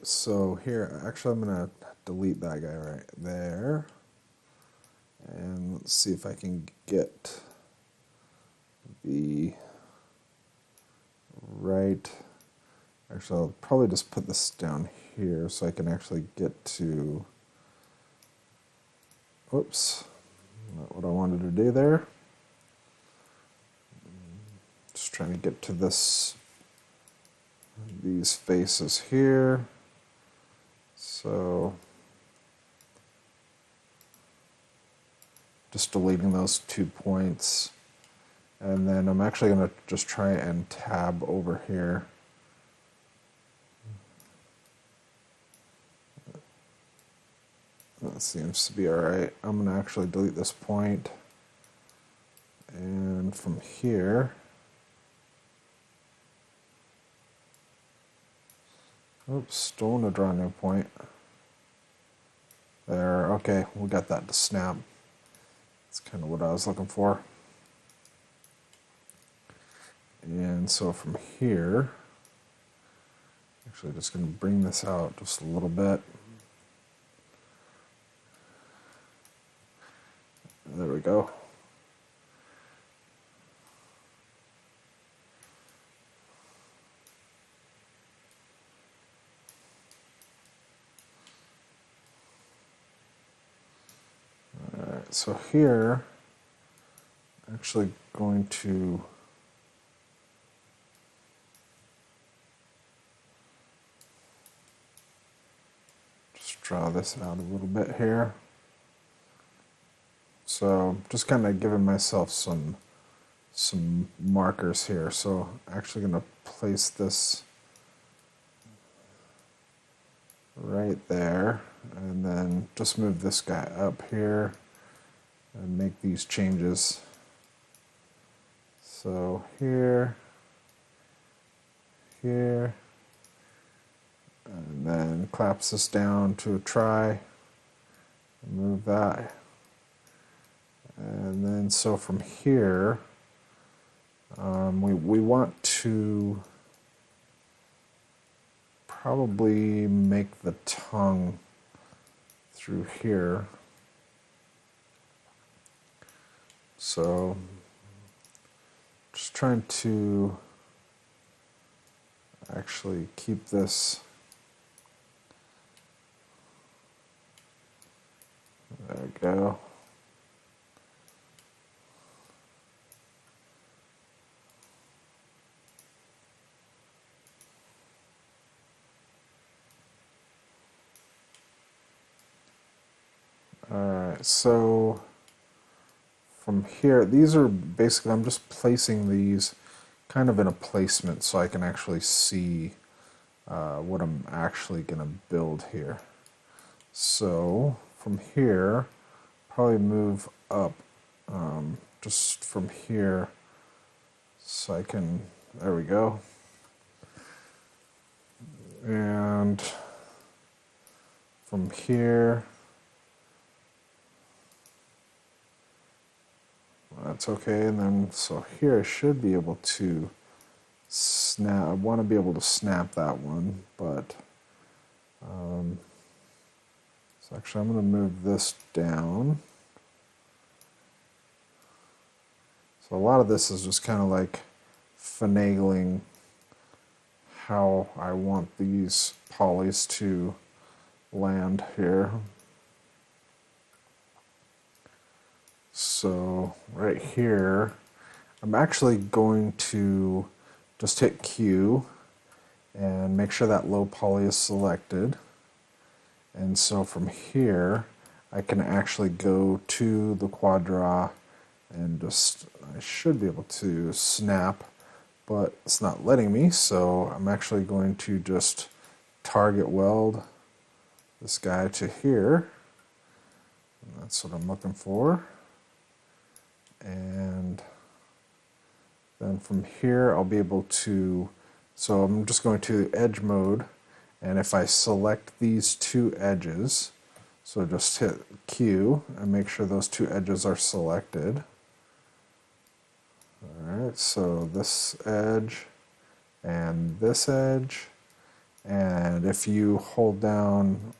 Alright, so here, actually I'm going to delete that guy right there. And let's see if I can get the right, actually I'll probably just put this down here so I can actually get to, whoops, not what I wanted to do there. Just trying to get to these faces here. So just deleting those 2 points. And then I'm actually going to just try and tab over here. That seems to be alright. I'm going to actually delete this point. And from here, oops, don't want to draw a new point. There, okay, we got that to snap. That's kind of what I was looking for. And so from here, actually just going to bring this out just a little bit. There we go. Alright, so here, I'm actually going to just draw this out a little bit here. So just kind of giving myself some markers here. So actually going to place this right there, and then just move this guy up here and make these changes. So here, here, and then collapse this down to a try, move that. And then so from here, we want to probably make the tongue through here. So just trying to actually keep this. There we go. Alright, so from here, these are basically, I'm just placing these kind of in a placement so I can actually see what I'm actually going to build here. So from here, probably move up just from here so I can, there we go. And from here, that's okay, and then so here I should be able to snap. I want to be able to snap that one, but so actually I'm going to move this down. So a lot of this is just kind of like finagling how I want these polys to land here. So right here, I'm actually going to just hit Q and make sure that low poly is selected. And so from here, I can actually go to the quad draw and just, I should be able to snap, but it's not letting me, so I'm actually going to just target weld this guy to here. And that's what I'm looking for. And then from here I'll be able to, so I'm just going to edge mode, and if I select these two edges, so just hit Q and make sure those two edges are selected. Alright, so this edge and this edge, And if you hold down,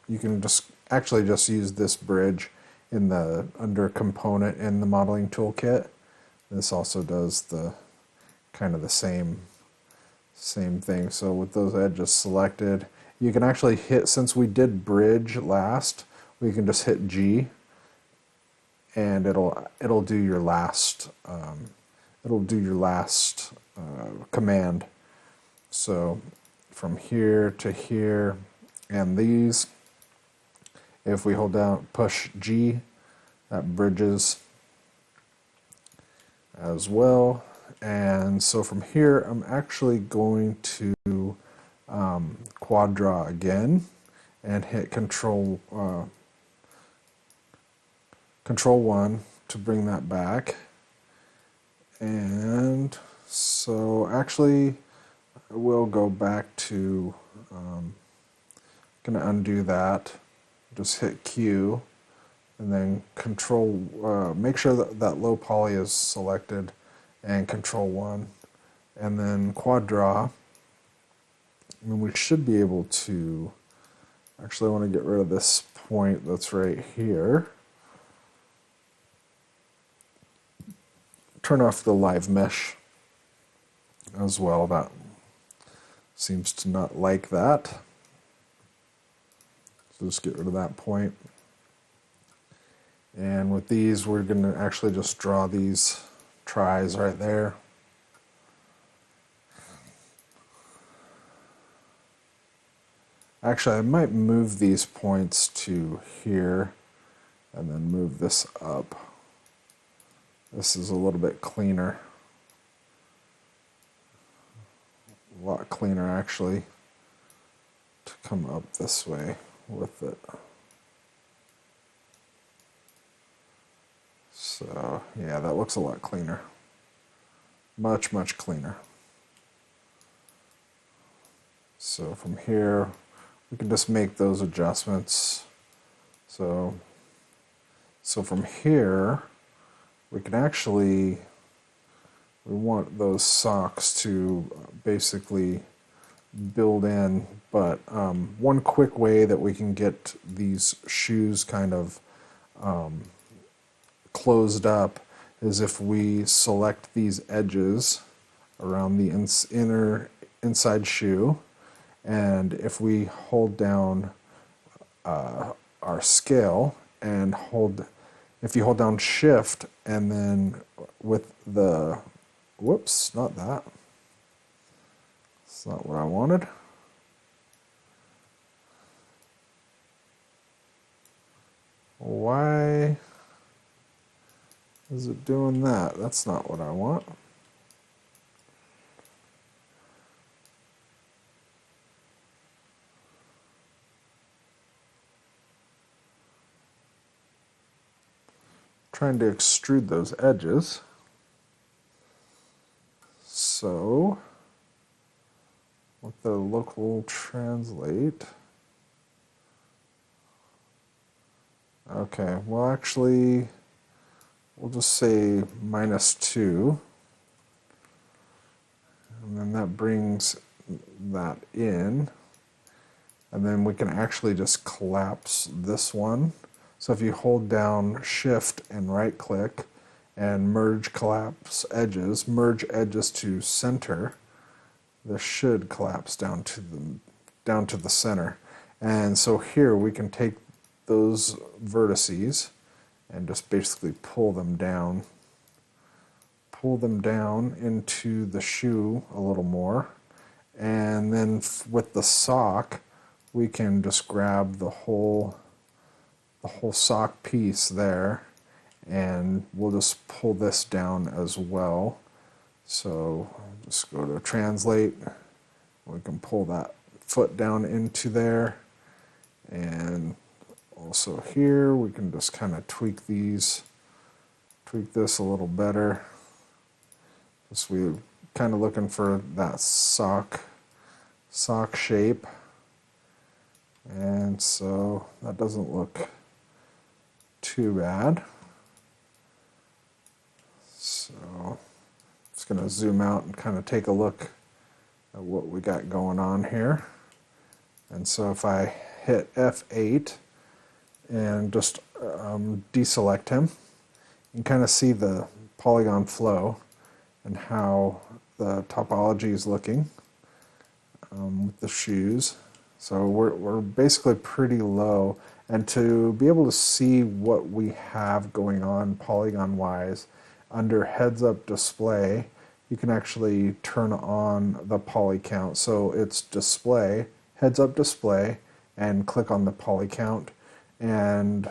you can just actually just use this bridge in the under component in the modeling toolkit. This also does the kind of the same thing. So with those edges selected, you can actually hit, since we did bridge last, we can just hit G, and it'll do your last command. So from here to here, and these, if we hold down push G, that bridges as well. And so from here, I'm actually going to quad draw again and hit Control 1 to bring that back. And so actually, I will go back to, going to undo that, just hit Q, and then make sure that low poly is selected, and Control 1, and then quad draw, and we should be able to, actually I want to get rid of this point that's right here. Turn off the live mesh as well, that seems to not like that. So just get rid of that point. And with these, we're going to actually just draw these tries right there. Actually, I might move these points to here and then move this up. This is a little bit cleaner. A lot cleaner actually to come up this way with it. So yeah, that looks a lot cleaner. Much, much cleaner. So from here, we can just make those adjustments. So from here, we can actually, we want those socks to basically build in, but one quick way that we can get these shoes kind of closed up is if we select these edges around the inside shoe, and if we hold down our scale and if you hold down Shift and then with the, whoops, not that. That's not what I wanted. Why is it doing that? That's not what I want. Trying to extrude those edges. So with the local translate, okay, well actually we'll just say -2, and then that brings that in, and then we can actually just collapse this one. So if you hold down Shift and right click and merge collapse edges, merge edges to center, this should collapse down to the center. And so here we can take those vertices and just basically pull them down into the shoe a little more. And then with the sock, we can just grab the whole sock piece there, and we'll just pull this down as well. So just go to translate, we can pull that foot down into there, and also here we can just kind of tweak this a little better. Just we're kind of looking for that sock shape, and so that doesn't look too bad. So I'm just going to zoom out and kind of take a look what we got going on here. And so if I hit F8 and just deselect him, you can kind of see the polygon flow and how the topology is looking with the shoes. So we're basically pretty low, and to be able to see what we have going on polygon wise under heads up display, you can actually turn on the poly count. So it's display, heads up display, and click on the poly count, and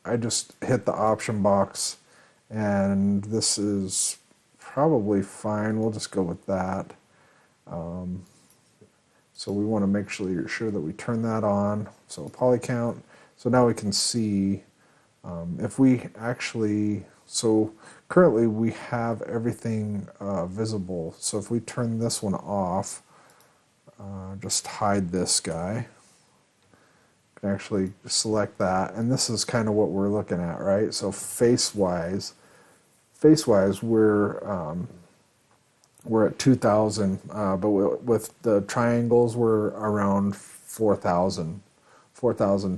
I just hit the option box, and this is probably fine. We'll just go with that. So we want to make sure that we turn that on. So poly count. So now we can see if we actually, so currently we have everything visible. So if we turn this one off, just hide this guy. You can actually select that, and this is kind of what we're looking at, right? So face-wise, we're at 2,000, but with the triangles, we're around 4,000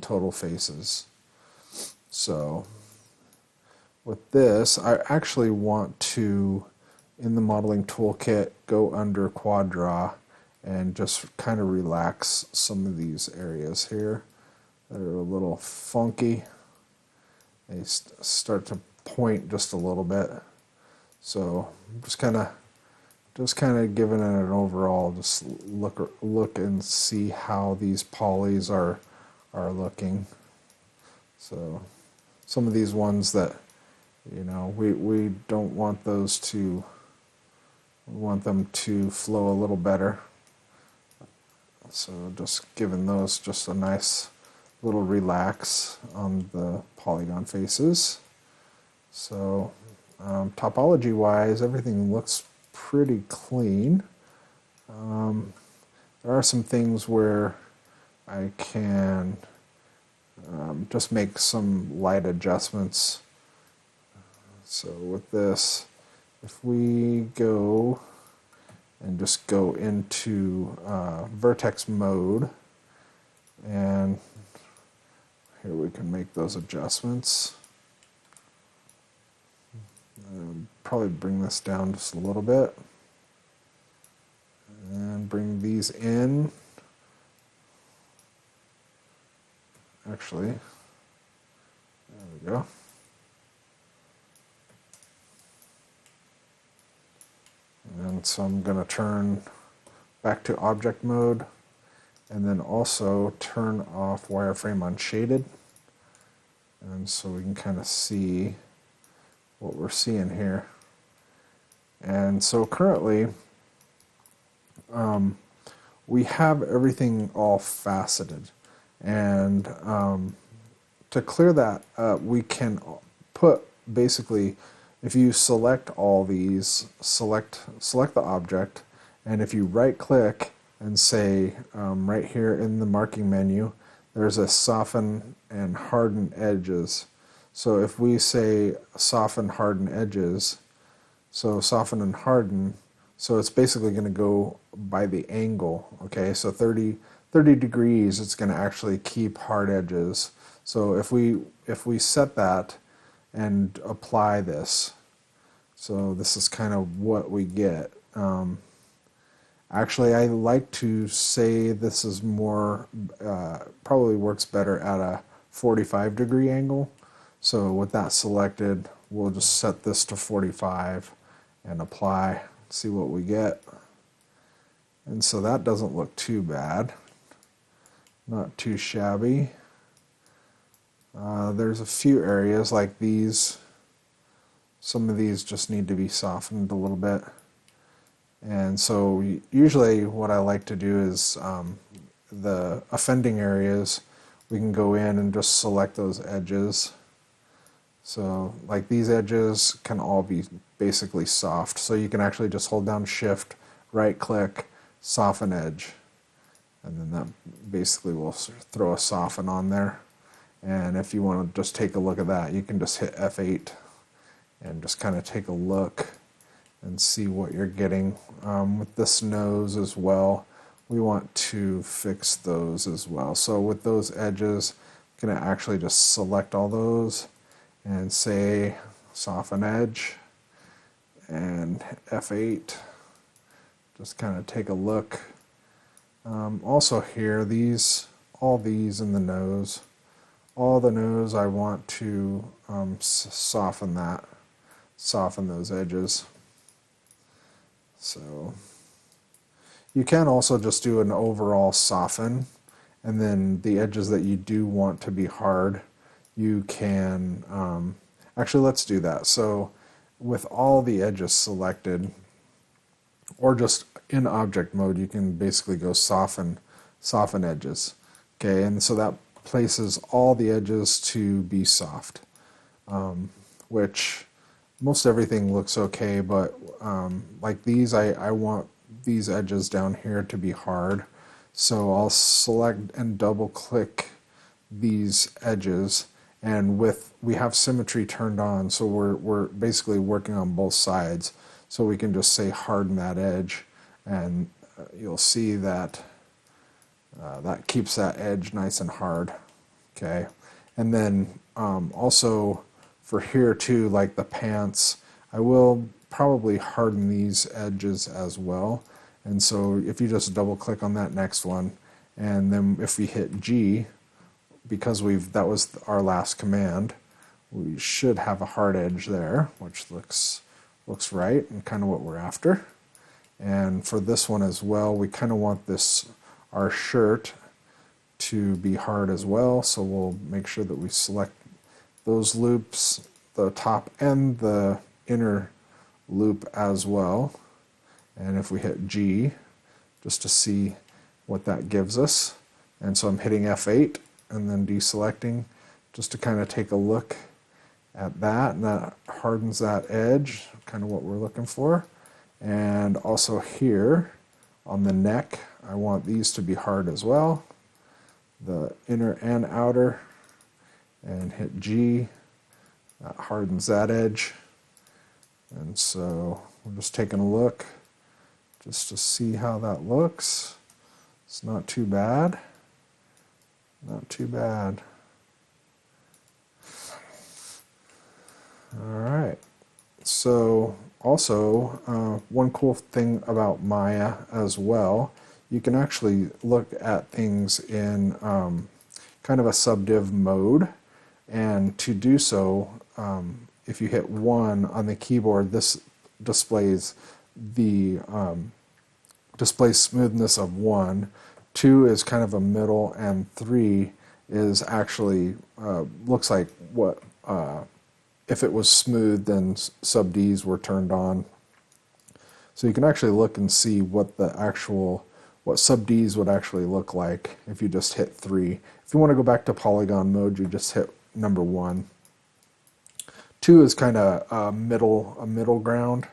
total faces. So with this, I actually want to, in the modeling toolkit, go under quad draw and just kind of relax some of these areas here that are a little funky. They start to point just a little bit. So just kind of giving it an overall, just look and see how these polys are looking. So some of these ones that, you know, we don't want those to, we want them to flow a little better. So just giving those just a nice little relax on the polygon faces. So topology wise, everything looks pretty clean. There are some things where I can just make some light adjustments. So with this, if we go and just go into vertex mode, and here we can make those adjustments. Probably bring this down just a little bit and bring these in. Actually, there we go. And so I'm going to turn back to object mode, and then also turn off wireframe unshaded, and so we can kind of see what we're seeing here. And so currently we have everything all faceted, and to clear that up, we can put, basically, if you select all these, select the object, and if you right click and say right here in the marking menu, there's a soften and harden edges. So if we say soften, harden edges, so soften and harden, so it's basically going to go by the angle, okay? So 30 degrees, it's going to actually keep hard edges. So if we set that and apply this, so this is kind of what we get. Actually, I like to say this is more, probably works better at a 45 degree angle. So with that selected, we'll just set this to 45 and apply, see what we get. And so that doesn't look too bad, not too shabby. There's a few areas like these. Some of these just need to be softened a little bit. And so usually what I like to do is the offending areas, we can go in and just select those edges. So like these edges can all be basically soft. So you can actually just hold down Shift, right click, soften edge. And then that basically will throw a soften on there. And if you want to just take a look at that, you can just hit F8 and just kind of take a look and see what you're getting. With this nose as well, we want to fix those as well. So with those edges, I'm going to actually just select all those and say soften edge and F8. Just kind of take a look. Also here, all these in the nose, all the nose, I want to soften those edges. So you can also just do an overall soften, and then the edges that you do want to be hard, you can, actually let's do that. So with all the edges selected, or just in object mode, you can basically go soften edges. Okay, and so that places all the edges to be soft, which most everything looks okay, but like these, I want these edges down here to be hard. So I'll select and double click these edges, and we have symmetry turned on, so we're basically working on both sides. So we can just say harden that edge, and you'll see that that keeps that edge nice and hard. Okay, and then also for here too, like the pants, I will probably harden these edges as well. And so if you just double click on that next one, and then if we hit G, because that was our last command, we should have a hard edge there, which looks right and kind of what we're after. And for this one as well, we kind of want our shirt to be hard as well, so we'll make sure that we select those loops, the top and the inner loop as well. And if we hit G, just to see what that gives us. And so I'm hitting F8 and then deselecting just to kind of take a look at that, and that hardens that edge, kind of what we're looking for. And also here on the neck, I want these to be hard as well, the inner and outer, and hit G. That hardens that edge. And so we're just taking a look just to see how that looks. It's not too bad. Not too bad. All right. So also, one cool thing about Maya as well, you can actually look at things in kind of a subdiv mode. And to do so, if you hit 1 on the keyboard, this displays the displays smoothness of 1. 2 is kind of a middle, and 3 is actually looks like what if it was smooth, then sub Ds were turned on. So you can actually look and see what sub Ds would actually look like if you just hit 3. If you want to go back to polygon mode, you just hit number 1. 2 is kind of a middle ground,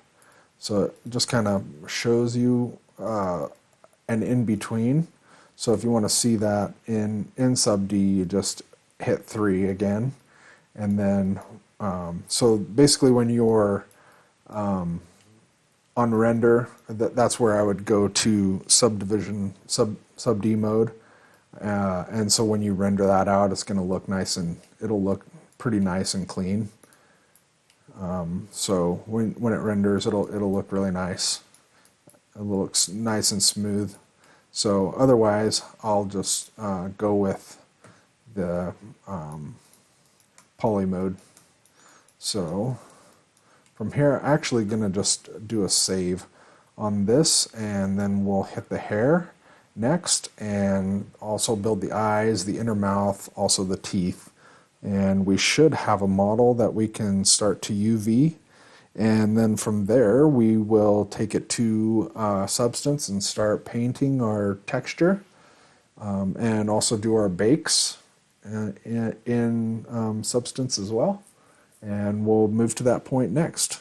so it just kind of shows you an in between. So if you want to see that in sub D, you just hit 3 again, and then so basically when you're on render, that's where I would go to subdivision sub D mode, and so when you render that out, it's going to look nice, and it'll look pretty nice and clean. So when it renders, it'll look really nice. It looks nice and smooth. So otherwise, I'll just go with the poly mode. So from here, I'm actually going to just do a save on this, and then we'll hit the hair next, and also build the eyes, the inner mouth, also the teeth. And we should have a model that we can start to UV, and then from there we will take it to Substance and start painting our texture, and also do our bakes in Substance as well. And we'll move to that point next.